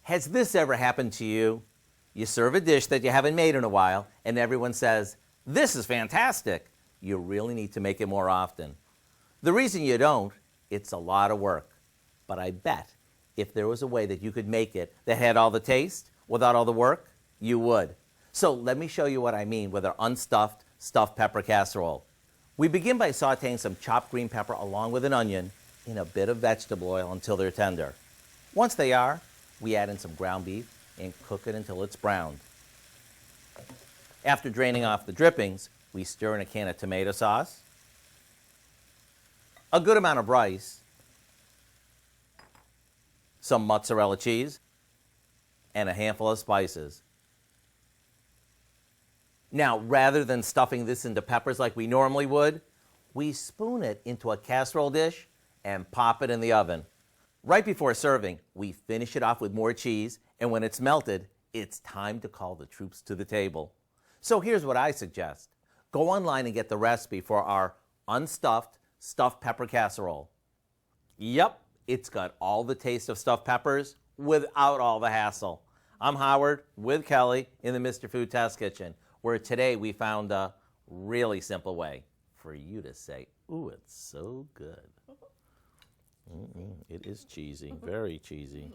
Has this ever happened to you? You serve a dish that you haven't made in a while, and everyone says, "This is fantastic." You really need to make it more often. The reason you don't, it's a lot of work. But I bet if there was a way that you could make it that had all the taste without all the work, you would. So let me show you what I mean with our unstuffed stuffed pepper casserole. We begin by sauteing some chopped green pepper along with an onion in a bit of vegetable oil until they're tender. Once they are, we add in some ground beef and cook it until it's browned. After draining off the drippings, we stir in a can of tomato sauce, a good amount of rice, some mozzarella cheese, and a handful of spices. Now, rather than stuffing this into peppers like we normally would, we spoon it into a casserole dish and pop it in the oven. Right before serving, we finish it off with more cheese, and when it's melted, it's time to call the troops to the table. So here's what I suggest. Go online and get the recipe for our unstuffed stuffed pepper casserole. Yep, it's got all the taste of stuffed peppers without all the hassle. I'm Howard with Kelly in the Mr. Food Test Kitchen, where today we found a really simple way for you to say, "Ooh, it's so good." It is cheesy, very cheesy.